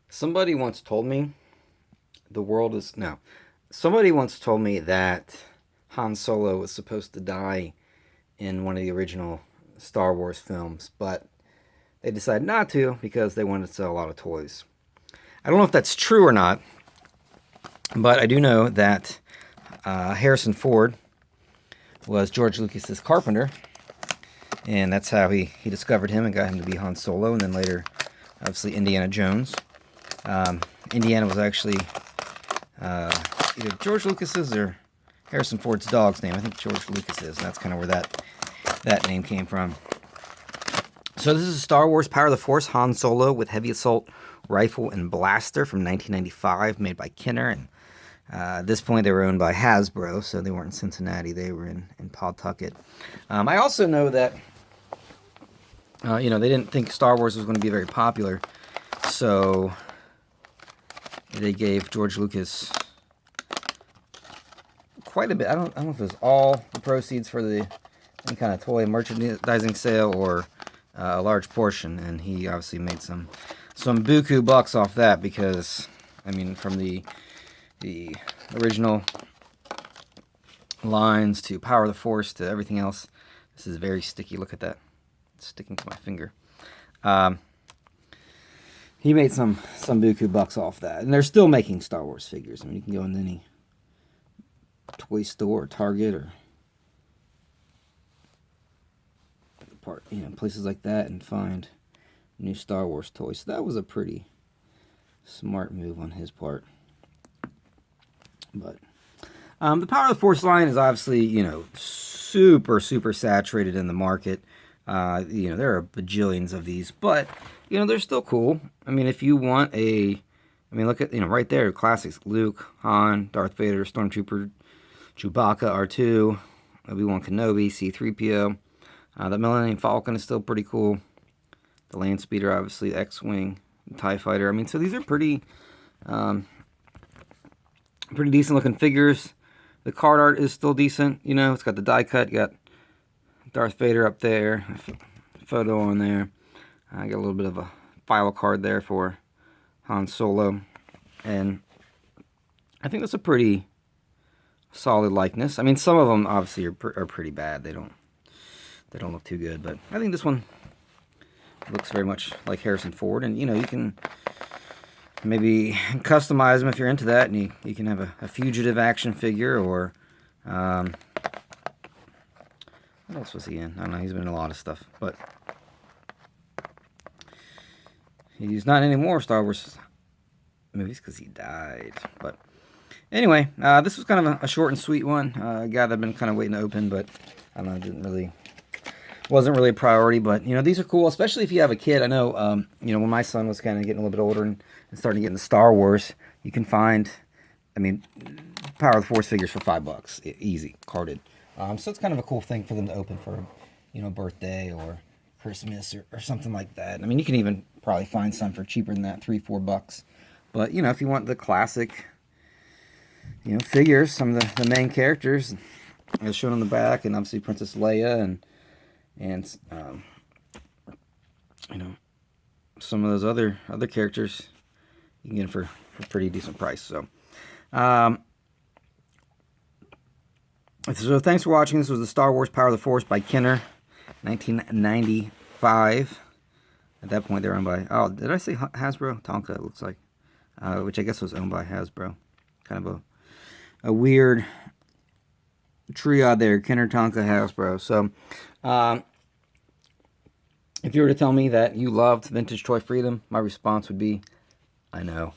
Somebody once told me the world is no. Somebody once told me that Han Solo was supposed to die in one of the original Star Wars films, but they decided not to because they wanted to sell a lot of toys. I don't know if that's true or not, but I do know that Harrison Ford was George Lucas's carpenter, and that's how he discovered him and got him to be Han Solo, and then later, obviously, Indiana Jones. Indiana was actually either George Lucas's or Harrison Ford's dog's name. I think George Lucas's, and that's kind of where that name came from. So this is Star Wars Power of the Force Han Solo with heavy assault rifle and blaster from 1995, made by Kenner. And at this point, they were owned by Hasbro, so they weren't in Cincinnati. They were in Pawtucket. I also know that they didn't think Star Wars was going to be very popular, so they gave George Lucas quite a bit. I don't know if it was all the proceeds for any kind of toy merchandising sale or a large portion, and he obviously made some buku bucks off that because, I mean, from the original lines to Power of the Force to everything else, this is very sticky. Look at that. It's sticking to my finger. He made some buku bucks off that, and they're still making Star Wars figures. I mean, you can go into any toy store or Target or places like that and find new Star Wars toys. So that was a pretty smart move on his part. But the Power of the Force line is obviously, super saturated in the market. There are bajillions of these, but they're still cool. I mean, if you want look at, right there, classics: Luke, Han, Darth Vader, Stormtrooper, Chewbacca, R2, Obi-Wan Kenobi, C-3PO. The Millennium Falcon is still pretty cool. The Land Speeder, obviously, X-Wing, TIE Fighter. I mean, so these are pretty decent looking figures. The card art is still decent. It's got the die cut. You got Darth Vader up there, a photo on there. I got a little bit of a file card there for Han Solo, and I think that's a pretty solid likeness. I mean, some of them obviously are pretty bad. They don't look too good, but I think this one looks very much like Harrison Ford, and you can maybe customize them if you're into that, and you can have a fugitive action figure, or what else was he in? I don't know. He's been in a lot of stuff, but he's not in any more Star Wars movies because he died. But anyway, this was kind of a short and sweet one. A guy that I've been kind of waiting to open, but I don't know, wasn't really a priority. But these are cool, especially if you have a kid. I know, when my son was kind of getting a little bit older and starting to get into Star Wars, you can find, Power of the Force figures for $5, easy, carded. So it's kind of a cool thing for them to open for, birthday or Christmas or something like that. I mean, you can even probably find some for cheaper than that, $3-4. But if you want the classic, figures, some of the main characters, as shown on the back, and obviously Princess Leia and some of those other characters, you can get them for a pretty decent price. So, so thanks for watching. This was the Star Wars Power of the Force by Kenner, 1995. At that point, they were owned by, did I say Hasbro? Tonka, it looks like, which I guess was owned by Hasbro. Kind of a weird triad there, Kenner, Tonka, Hasbro. So, if you were to tell me that you loved Vintage Toy Freedom, my response would be, I know.